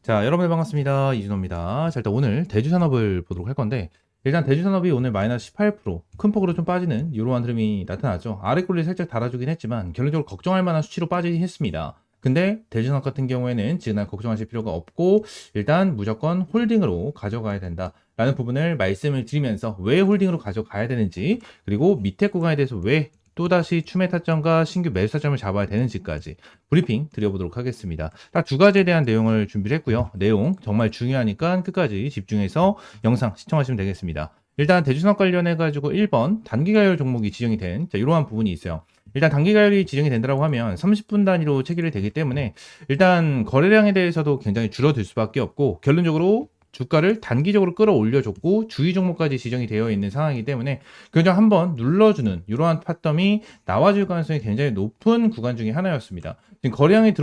자, 여러분들 반갑습니다. 이준호입니다. 자, 일단 오늘 대주산업을 보도록 할 건데, 일단 대주산업이 오늘 마이너스 18%, 큰 폭으로 좀 빠지는 이러한 흐름이 나타나죠. 아래 꼴리 살짝 달아주긴 했지만, 결론적으로 걱정할 만한 수치로 빠지긴 했습니다. 근데 대주산업 같은 경우에는 지금 걱정하실 필요가 없고, 일단 무조건 홀딩으로 가져가야 된다. 라는 부분을 말씀을 드리면서 왜 홀딩으로 가져가야 되는지, 그리고 밑에 구간에 대해서 왜 또다시 추매 타점과 신규 매수 타점을 잡아야 되는지까지 브리핑 드려보도록 하겠습니다. 딱 두 가지에 대한 내용을 준비를 했고요. 내용 정말 중요하니까 끝까지 집중해서 영상 시청하시면 되겠습니다. 일단 대주산업 관련해 가지고 1번 단기가열 종목이 지정이 된 이러한 부분이 있어요. 일단 단기가열이 지정이 된다고 하면 30분 단위로 체결이 되기 때문에 일단 거래량에 대해서도 굉장히 줄어들 수밖에 없고, 결론적으로 주가를 단기적으로 끌어올려줬고 주의 종목까지 지정이 되어 있는 상황이기 때문에 그냥 한번 눌러주는 이러한 파텀이 나와줄 가능성이 굉장히 높은 구간 중에 하나였습니다. 지금 거래량이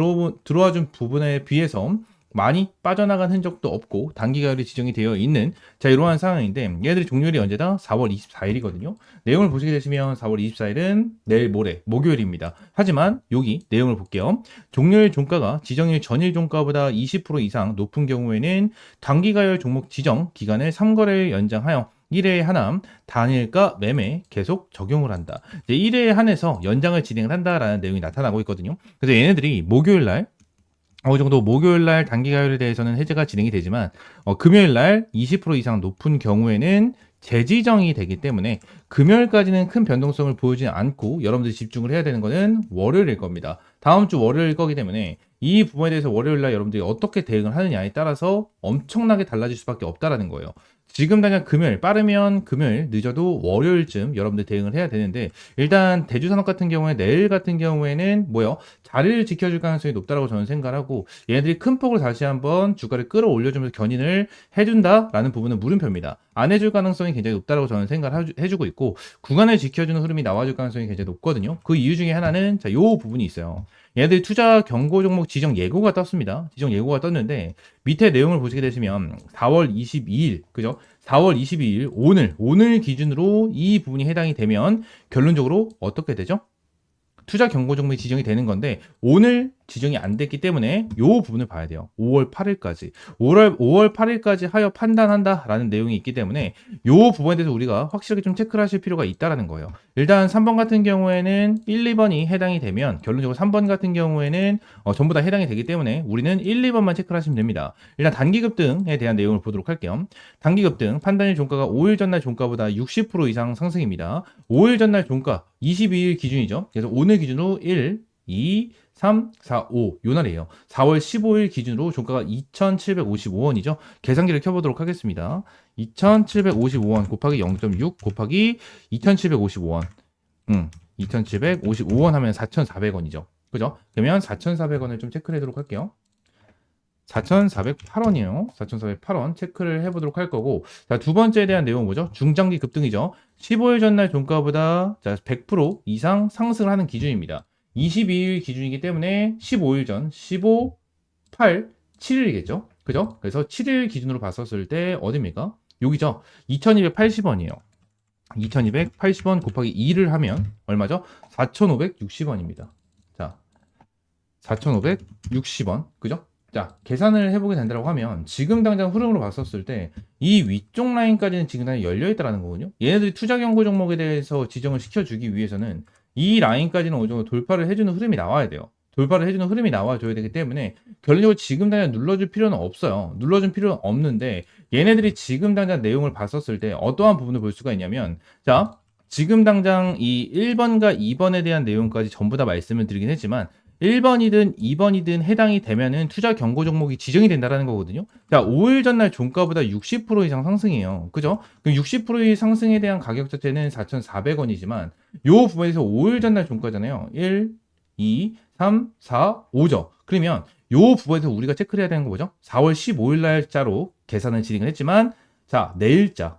들어와준 부분에 비해서 많이 빠져나간 흔적도 없고 단기가열이 지정이 되어 있는 이러한 상황인데, 얘들이 종료일이 언제다? 4월 24일이거든요. 내용을 보시게 되시면 4월 24일은 내일 모레 목요일입니다. 하지만 여기 내용을 볼게요. 종료일 종가가 지정일 전일 종가보다 20% 이상 높은 경우에는 단기가열 종목 지정 기간을 3거래일 연장하여 1회에 한함 단일가 매매 계속 적용을 한다. 이제 1회에 한해서 연장을 진행을 한다라는 내용이 나타나고 있거든요. 그래서 얘네들이 목요일 날 어느 정도 목요일 날 단기 가율에 대해서는 해제가 진행이 되지만 금요일 날 20% 이상 높은 경우에는 재지정이 되기 때문에 금요일까지는 큰 변동성을 보이지 않고 여러분들이 집중을 해야 되는 거는 월요일일 겁니다. 다음 주 월요일 거기 때문에 이 부분에 대해서 월요일 날 여러분들이 어떻게 대응을 하느냐에 따라서 엄청나게 달라질 수밖에 없다라는 거예요. 지금 당장 금요일, 빠르면 금요일, 늦어도 월요일쯤 여러분들 대응을 해야 되는데, 일단 대주산업 같은 경우에 내일 같은 경우에는 자리를 지켜줄 가능성이 높다라고 저는 생각을 하고, 얘네들이 큰 폭으로 다시 한번 주가를 끌어올려주면서 견인을 해준다라는 부분은 물음표입니다. 안 해줄 가능성이 굉장히 높다라고 저는 생각을 해주고 있고, 구간을 지켜주는 흐름이 나와줄 가능성이 굉장히 높거든요. 그 이유 중에 하나는 요 부분이 있어요. 얘네들이 투자 경고 종목 지정 예고가 떴습니다. 지정 예고가 떴는데 밑에 내용을 보시게 되시면 4월 22일, 그죠? 4월 22일 오늘 기준으로 이 부분이 해당이 되면 결론적으로 어떻게 되죠? 투자 경고 종목이 지정이 되는 건데, 오늘 지정이 안 됐기 때문에 요 부분을 봐야 돼요. 5월 8일까지. 5월 8일까지 하여 판단한다라는 내용이 있기 때문에 요 부분에 대해서 우리가 확실하게 좀 체크를 하실 필요가 있다라는 거예요. 일단 3번 같은 경우에는 1, 2번이 해당이 되면 결론적으로 3번 같은 경우에는 전부 다 해당이 되기 때문에 우리는 1, 2번만 체크를 하시면 됩니다. 일단 단기 급등에 대한 내용을 보도록 할게요. 단기 급등 판단일 종가가 5일 전날 종가보다 60% 이상 상승입니다. 5일 전날 종가 22일 기준이죠. 그래서 오늘 기준으로 1, 2, 3, 4, 5 요 날이에요. 4월 15일 기준으로 종가가 2,755원이죠. 계산기를 켜보도록 하겠습니다. 2,755원 곱하기 0.6 곱하기 2,755원. 2,755원 하면 4,400원이죠. 그죠? 그러면 4,400원을 좀 체크를 해보도록 할게요. 4,408원이에요. 4,408원 체크를 해보도록 할 거고, 자, 두 번째에 대한 내용은 뭐죠? 중장기 급등이죠. 15일 전날 종가보다 100% 이상 상승을 하는 기준입니다. 22일 기준이기 때문에 15일 전, 15, 8, 7일이겠죠? 그죠? 그래서 7일 기준으로 봤었을 때 어딥니까? 여기죠. 2,280원이에요. 2,280원 곱하기 2를 하면 얼마죠? 4,560원입니다. 자, 4,560원. 그죠? 자, 계산을 해보게 된다고 하면 지금 당장 흐름으로 봤었을 때 이 위쪽 라인까지는 지금 당장 열려있다는 거거든요. 얘네들이 투자 경고 종목에 대해서 지정을 시켜주기 위해서는 이 라인까지는 어느 정도 돌파를 해주는 흐름이 나와야 돼요. 돌파를 해주는 흐름이 나와줘야 되기 때문에 결론적으로 지금 당장 눌러줄 필요는 없어요. 눌러줄 필요는 없는데, 얘네들이 지금 당장 내용을 봤었을 때 어떠한 부분을 볼 수가 있냐면, 자, 지금 당장 이 1번과 2번에 대한 내용까지 전부 다 말씀을 드리긴 했지만 1번이든 2번이든 해당이 되면은 투자 경고 종목이 지정이 된다라는 거거든요. 자, 5일 전날 종가보다 60% 이상 상승이에요. 그죠? 그럼 60%의 상승에 대한 가격 자체는 4,400원이지만 요 부분에서 5일 전날 종가잖아요. 1, 2, 3, 4, 5죠. 그러면 요 부분에서 우리가 체크를 해야 되는 거 뭐죠? 4월 15일 날짜로 계산을 진행을 했지만, 자, 내일자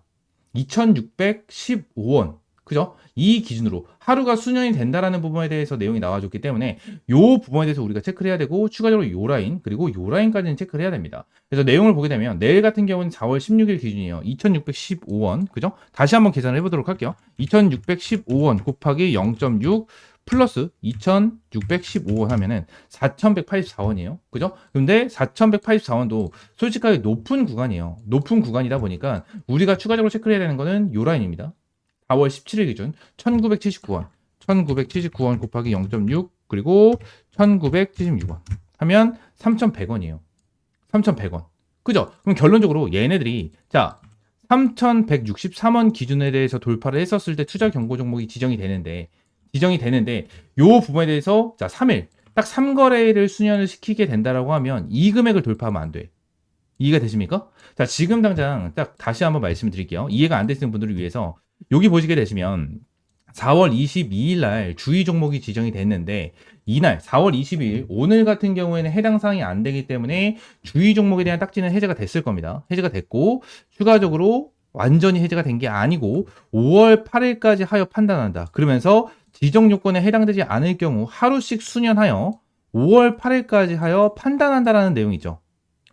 2,615원. 그죠? 이 기준으로 하루가 수년이 된다라는 부분에 대해서 내용이 나와줬기 때문에 요 부분에 대해서 우리가 체크를 해야 되고, 추가적으로 요 라인 그리고 요 라인까지는 체크를 해야 됩니다. 그래서 내용을 보게 되면 내일 같은 경우는 4월 16일 기준이에요. 2,615원. 그죠? 다시 한번 계산을 해보도록 할게요. 2,615원 곱하기 0.6 플러스 2,615원 하면은 4,184원이에요. 그죠? 근데 4,184원도 솔직하게 높은 구간이에요. 높은 구간이다 보니까 우리가 추가적으로 체크해야 되는 거는 요 라인입니다. 4월 17일 기준 1979원. 1979원 곱하기 0.6 그리고 1976원 하면 3,100원이에요. 3,100원. 그죠? 그럼 결론적으로 얘네들이 자 3,163원 기준에 대해서 돌파를 했었을 때 투자 경고 종목이 지정이 되는데 요 부분에 대해서 자 3일 딱 3거래를 수년을 시키게 된다라고 하면 이 금액을 돌파하면 안 돼. 이해가 되십니까? 자 지금 당장 딱 다시 한번 말씀을 드릴게요. 이해가 안 되시는 분들을 위해서 여기 보시게 되시면 4월 22일 날 주의 종목이 지정이 됐는데 이날 4월 22일 오늘 같은 경우에는 해당 사항이 안 되기 때문에 주의 종목에 대한 딱지는 해제가 됐을 겁니다. 해제가 됐고 추가적으로 완전히 해제가 된 게 아니고 5월 8일까지 하여 판단한다. 그러면서 지정 요건에 해당되지 않을 경우 하루씩 수년하여 5월 8일까지 하여 판단한다라는 내용이죠.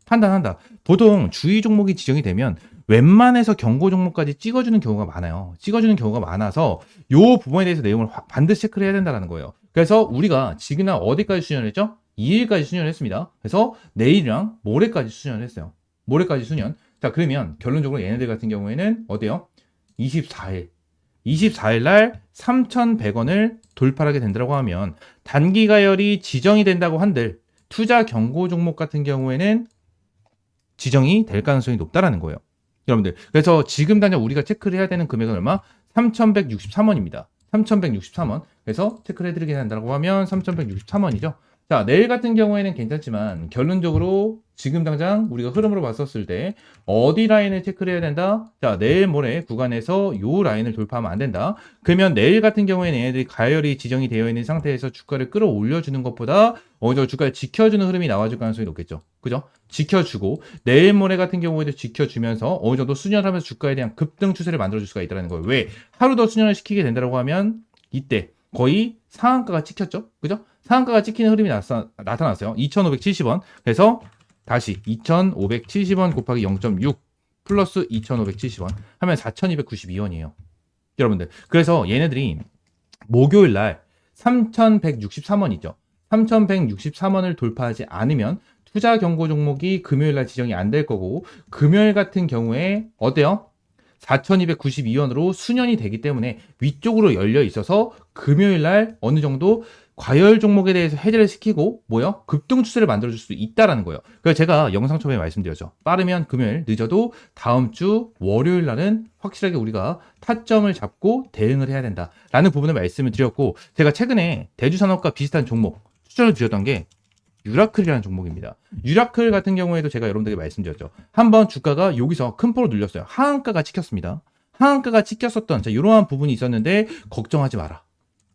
판단한다. 보통 주의 종목이 지정이 되면 웬만해서 경고 종목까지 찍어주는 경우가 많아요. 찍어주는 경우가 많아서 요 부분에 대해서 내용을 반드시 체크를 해야 된다는 거예요. 그래서 우리가 지금은 어디까지 수년을 했죠? 2일까지 수년을 했습니다. 그래서 내일이랑 모레까지 수년을 했어요. 모레까지 수년. 자, 그러면 결론적으로 얘네들 같은 경우에는 어때요? 24일. 24일 날 3,100원을 돌파하게 된다고 하면 단기 가열이 지정이 된다고 한들 투자 경고 종목 같은 경우에는 지정이 될 가능성이 높다라는 거예요. 여러분들. 그래서 지금 당장 우리가 체크를 해야 되는 금액은 얼마? 3,163원입니다. 3,163원. 그래서 체크를 해드리게 된다고 하면 3,163원이죠. 자, 내일 같은 경우에는 괜찮지만 결론적으로 지금 당장 우리가 흐름으로 봤었을 때 어디 라인을 체크를 해야 된다? 자, 내일 모레 구간에서 요 라인을 돌파하면 안 된다. 그러면 내일 같은 경우에는 얘네들이 가열이 지정이 되어 있는 상태에서 주가를 끌어올려주는 것보다 어느 정도 주가를 지켜주는 흐름이 나와줄 가능성이 높겠죠. 그죠? 지켜주고 내일 모레 같은 경우에도 지켜주면서 어느 정도 수년하면서 주가에 대한 급등 추세를 만들어줄 수가 있다는 거예요. 왜? 하루 더 수년을 시키게 된다고 하면 이때 거의 상한가가 찍혔죠. 그죠? 상한가가 찍히는 흐름이 나타났어요. 2,570원. 그래서 다시 2,570원 곱하기 0.6 플러스 2,570원 하면 4,292원이에요. 여러분들. 그래서 얘네들이 목요일 날 3,163원이죠. 3,163원을 돌파하지 않으면 투자 경고 종목이 금요일 날 지정이 안 될 거고 금요일 같은 경우에 어때요? 4,292원으로 수년이 되기 때문에 위쪽으로 열려 있어서 금요일 날 어느 정도 과열 종목에 대해서 해제를 시키고 뭐요? 급등 추세를 만들어줄 수 있다라는 거예요. 그래서 제가 영상 초반에 말씀드렸죠. 빠르면 금요일, 늦어도 다음 주 월요일 날은 확실하게 우리가 타점을 잡고 대응을 해야 된다라는 부분을 말씀을 드렸고 제가 최근에 대주산업과 비슷한 종목 추천을 드렸던 게 유라클이라는 종목입니다. 유라클 같은 경우에도 제가 여러분들에게 말씀드렸죠. 한번 주가가 여기서 큰 폭으로 눌렸어요. 하한가가 찍혔습니다. 하한가가 찍혔었던 이러한 부분이 있었는데 걱정하지 마라.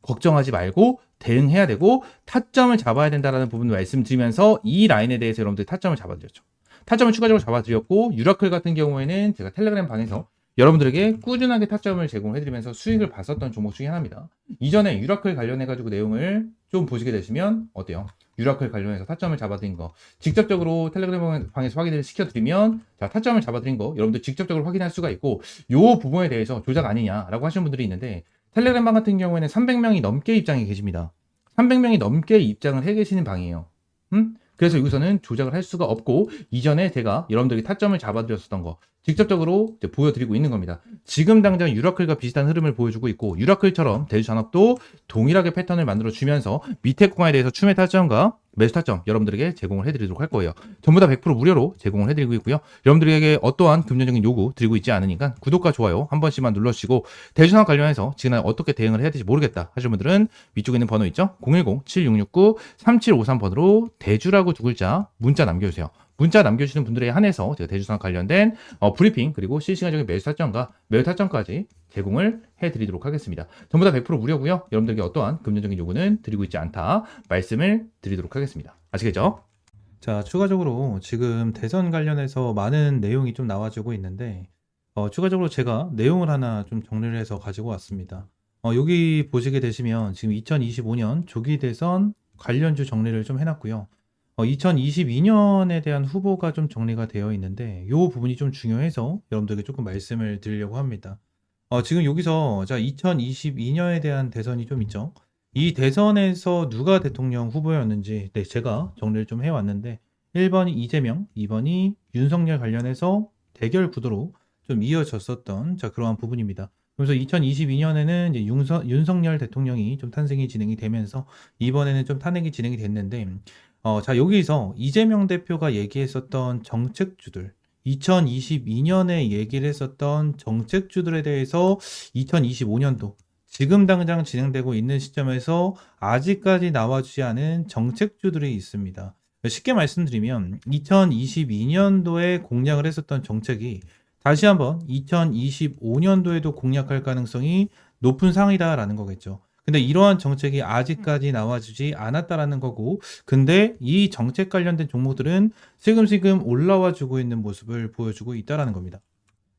걱정하지 말고 대응해야 되고 타점을 잡아야 된다라는 부분을 말씀드리면서 이 라인에 대해서 여러분들이 타점을 잡아드렸죠. 타점을 추가적으로 잡아드렸고 유라클 같은 경우에는 제가 텔레그램 방에서 여러분들에게 꾸준하게 타점을 제공해드리면서 수익을 봤었던 종목 중에 하나입니다. 이전에 유라클 관련해가지고 내용을 좀 보시게 되시면 어때요? 유라클 관련해서 타점을 잡아드린 거 직접적으로 텔레그램 방에서 확인을 시켜드리면 자 타점을 잡아드린 거 여러분들 직접적으로 확인할 수가 있고 요 부분에 대해서 조작 아니냐라고 하시는 분들이 있는데 텔레그램 방 같은 경우에는 300명이 넘게 입장해 계십니다. 300명이 넘게 입장을 해 계시는 방이에요. 그래서 여기서는 조작을 할 수가 없고 이전에 제가 여러분들이 타점을 잡아드렸었던 거 직접적으로 이제 보여드리고 있는 겁니다. 지금 당장 유라클과 비슷한 흐름을 보여주고 있고 유라클처럼 대주산업도 동일하게 패턴을 만들어주면서 밑에 구간에 대해서 추매 타점과 매수 타점 여러분들에게 제공을 해드리도록 할 거예요. 전부 다 100% 무료로 제공을 해드리고 있고요. 여러분들에게 어떠한 금전적인 요구 드리고 있지 않으니까 구독과 좋아요 한 번씩만 눌러주시고 대주산업 관련해서 지금 어떻게 대응을 해야 될지 모르겠다 하시는 분들은 위쪽에 있는 번호 있죠? 010-7669-3753번으로 대주라고 두 글자 문자 남겨주세요. 문자 남겨주시는 분들에 한해서 제가 대주산업 관련된 브리핑 그리고 실시간적인 매수 타점과 매우 타점까지 제공을 해드리도록 하겠습니다. 전부 다 100% 무료고요. 여러분들에게 어떠한 금전적인 요구는 드리고 있지 않다 말씀을 드리도록 하겠습니다. 아시겠죠? 자, 추가적으로 지금 대선 관련해서 많은 내용이 좀 나와주고 있는데 추가적으로 제가 내용을 하나 좀 정리를 해서 가지고 왔습니다. 여기 보시게 되시면 지금 2025년 조기 대선 관련주 정리를 좀 해놨고요. 2022년에 대한 후보가 좀 정리가 되어 있는데 이 부분이 좀 중요해서 여러분들에게 조금 말씀을 드리려고 합니다. 지금 여기서 자 2022년에 대한 대선이 좀 있죠. 이 대선에서 누가 대통령 후보였는지 제가 정리를 좀 해왔는데 1번이 이재명, 2번이 윤석열 관련해서 대결 구도로 좀 이어졌었던 그러한 부분입니다. 그래서 2022년에는 이제 윤석열 대통령이 좀 탄생이 진행이 되면서 이번에는 좀 탄핵이 진행이 됐는데 여기서 이재명 대표가 얘기했었던 정책주들 2022년에 얘기를 했었던 정책주들에 대해서 2025년도 지금 당장 진행되고 있는 시점에서 아직까지 나와주지 않은 정책주들이 있습니다. 쉽게 말씀드리면 2022년도에 공약을 했었던 정책이 다시 한번 2025년도에도 공약할 가능성이 높은 상황이다라는 거겠죠. 근데 이러한 정책이 아직까지 나와주지 않았다라는 거고, 근데 이 정책 관련된 종목들은 지금 올라와 주고 있는 모습을 보여주고 있다라는 겁니다.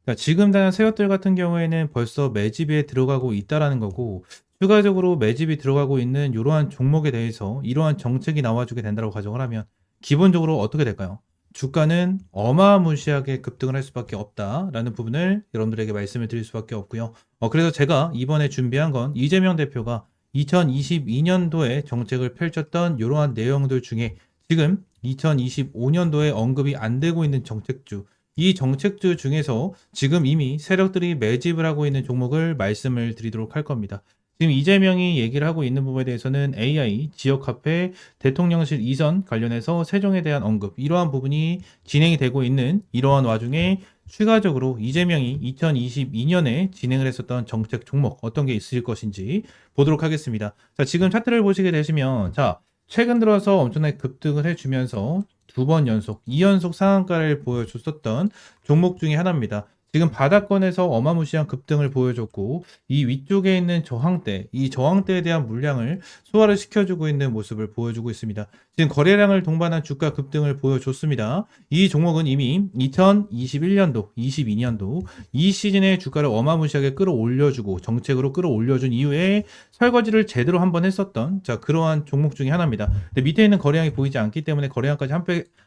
그러니까 지금 당장 새것들 같은 경우에는 벌써 매집에 들어가고 있다라는 거고, 추가적으로 매집이 들어가고 있는 이러한 종목에 대해서 이러한 정책이 나와주게 된다고 가정을 하면 기본적으로 어떻게 될까요? 주가는 어마무시하게 급등을 할 수밖에 없다라는 부분을 여러분들에게 말씀을 드릴 수밖에 없고요. 그래서 제가 이번에 준비한 건 이재명 대표가 2022년도에 정책을 펼쳤던 이러한 내용들 중에 지금 2025년도에 언급이 안 되고 있는 정책주, 이 정책주 중에서 지금 이미 세력들이 매집을 하고 있는 종목을 말씀을 드리도록 할 겁니다. 지금 이재명이 얘기를 하고 있는 부분에 대해서는 AI, 지역화폐, 대통령실 이전 관련해서 세종에 대한 언급, 이러한 부분이 진행이 되고 있는 이러한 와중에 추가적으로 이재명이 2022년에 진행을 했었던 정책 종목 어떤 게 있을 것인지 보도록 하겠습니다. 자, 지금 차트를 보시게 되시면 최근 들어서 엄청나게 급등을 해주면서 두 번 연속, 2연속 상한가를 보여줬었던 종목 중에 하나입니다. 지금 바닥권에서 어마무시한 급등을 보여줬고 이 위쪽에 있는 저항대, 이 저항대에 대한 물량을 소화를 시켜주고 있는 모습을 보여주고 있습니다. 지금 거래량을 동반한 주가 급등을 보여줬습니다. 이 종목은 이미 2021년도, 22년도 이 시즌의 주가를 어마무시하게 끌어올려주고 정책으로 끌어올려준 이후에 설거지를 제대로 한번 했었던 그러한 종목 중에 하나입니다. 근데 밑에 있는 거래량이 보이지 않기 때문에 거래량까지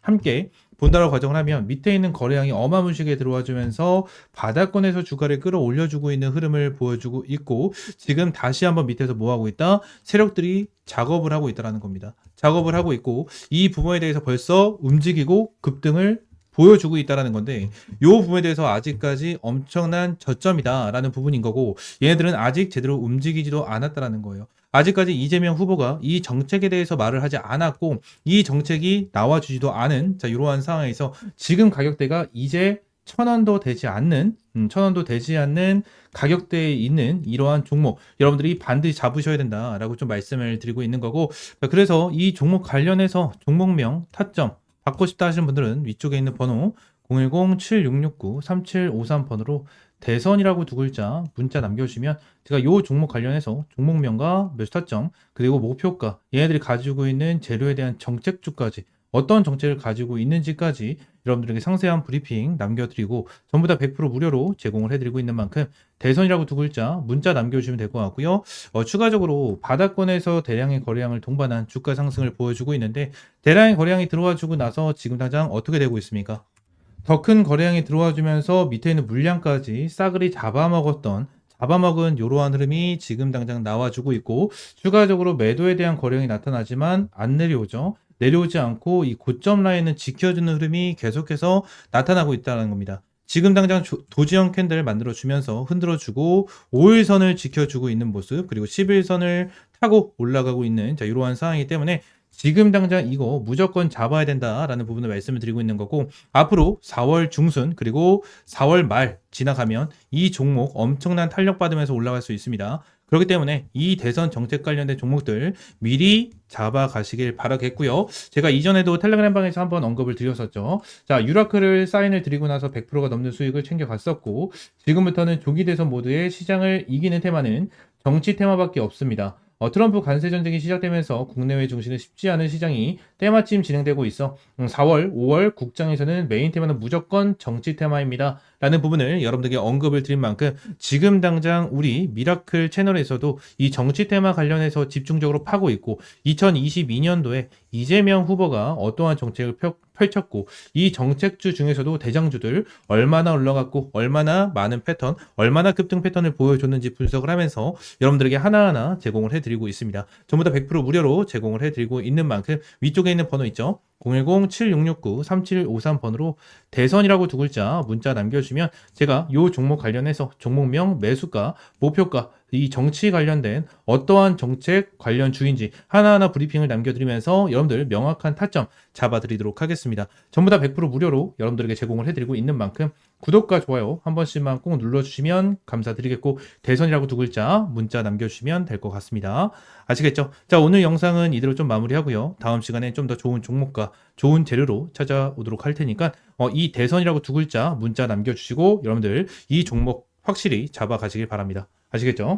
함께 본다라고 가정을 하면 밑에 있는 거래량이 어마무시하게 들어와 주면서 바닥권에서 주가를 끌어올려주고 있는 흐름을 보여주고 있고 지금 다시 한번 밑에서 뭐하고 있다? 세력들이 작업을 하고 있다는 겁니다. 작업을 하고 있고 이 부분에 대해서 벌써 움직이고 급등을 보여주고 있다는 건데 이 부분에 대해서 아직까지 엄청난 저점이다라는 부분인 거고 얘네들은 아직 제대로 움직이지도 않았다는 거예요. 아직까지 이재명 후보가 이 정책에 대해서 말을 하지 않았고 이 정책이 나와주지도 않은 이러한 상황에서 지금 가격대가 이제 1,000원도 되지 않는 1,000원도 되지 않는 가격대에 있는 이러한 종목 여러분들이 반드시 잡으셔야 된다라고 좀 말씀을 드리고 있는 거고 그래서 이 종목 관련해서 종목명 타점 받고 싶다 하시는 분들은 위쪽에 있는 번호 010-7669-3753번으로 대선이라고 두 글자 문자 남겨주시면 제가 이 종목 관련해서 종목명과 매수타점 그리고 목표가 얘네들이 가지고 있는 재료에 대한 정책주까지 어떤 정책을 가지고 있는지까지 여러분들에게 상세한 브리핑 남겨드리고 전부 다 100% 무료로 제공을 해드리고 있는 만큼 대선이라고 두 글자 문자 남겨주시면 될 것 같고요. 추가적으로 바닥권에서 대량의 거래량을 동반한 주가 상승을 보여주고 있는데 대량의 거래량이 들어와주고 나서 지금 당장 어떻게 되고 있습니까? 더 큰 거래량이 들어와주면서 밑에 있는 물량까지 싸그리 잡아먹은 이러한 흐름이 지금 당장 나와주고 있고 추가적으로 매도에 대한 거래량이 나타나지만 안 내려오죠. 내려오지 않고 이 고점 라인은 지켜주는 흐름이 계속해서 나타나고 있다는 겁니다. 지금 당장 도지형 캔들 만들어주면서 흔들어주고 5일선을 지켜주고 있는 모습 그리고 10일선을 타고 올라가고 있는 이러한 상황이기 때문에 지금 당장 이거 무조건 잡아야 된다라는 부분을 말씀을 드리고 있는 거고 앞으로 4월 중순 그리고 4월 말 지나가면 이 종목 엄청난 탄력 받으면서 올라갈 수 있습니다. 그렇기 때문에 이 대선 정책 관련된 종목들 미리 잡아가시길 바라겠고요. 제가 이전에도 텔레그램 방에서 한번 언급을 드렸었죠. 유라크를 사인을 드리고 나서 100%가 넘는 수익을 챙겨갔었고 지금부터는 조기 대선 모드의 시장을 이기는 테마는 정치 테마밖에 없습니다. 트럼프 관세 전쟁이 시작되면서 국내외 중심은 쉽지 않은 시장이 때마침 진행되고 있어 4월, 5월 국장에서는 메인 테마는 무조건 정치 테마입니다. 라는 부분을 여러분들에게 언급을 드린 만큼 지금 당장 우리 미라클 채널에서도 이 정치 테마 관련해서 집중적으로 파고 있고 2022년도에 이재명 후보가 어떠한 정책을 펼쳤고 이 정책주 중에서도 대장주들 얼마나 올라갔고 얼마나 많은 패턴, 얼마나 급등 패턴을 보여줬는지 분석을 하면서 여러분들에게 하나하나 제공을 해드리고 있습니다. 전부 다 100% 무료로 제공을 해드리고 있는 만큼 위쪽에 있는 번호 있죠? 010-7669-3753번으로 대선이라고 두 글자 문자 남겨주시면 제가 이 종목 관련해서 종목명, 매수가, 목표가, 이 정치 관련된 어떠한 정책 관련 주인지 하나하나 브리핑을 남겨드리면서 여러분들 명확한 타점 잡아드리도록 하겠습니다. 전부 다 100% 무료로 여러분들에게 제공을 해드리고 있는 만큼 구독과 좋아요 한 번씩만 꼭 눌러주시면 감사드리겠고 대선이라고 두 글자 문자 남겨주시면 될 것 같습니다. 아시겠죠? 자, 오늘 영상은 이대로 좀 마무리하고요. 다음 시간에 좀 더 좋은 종목과 좋은 재료로 찾아오도록 할 테니까 이 대선이라고 두 글자 문자 남겨주시고 여러분들 이 종목 확실히 잡아가시길 바랍니다. 아시겠죠?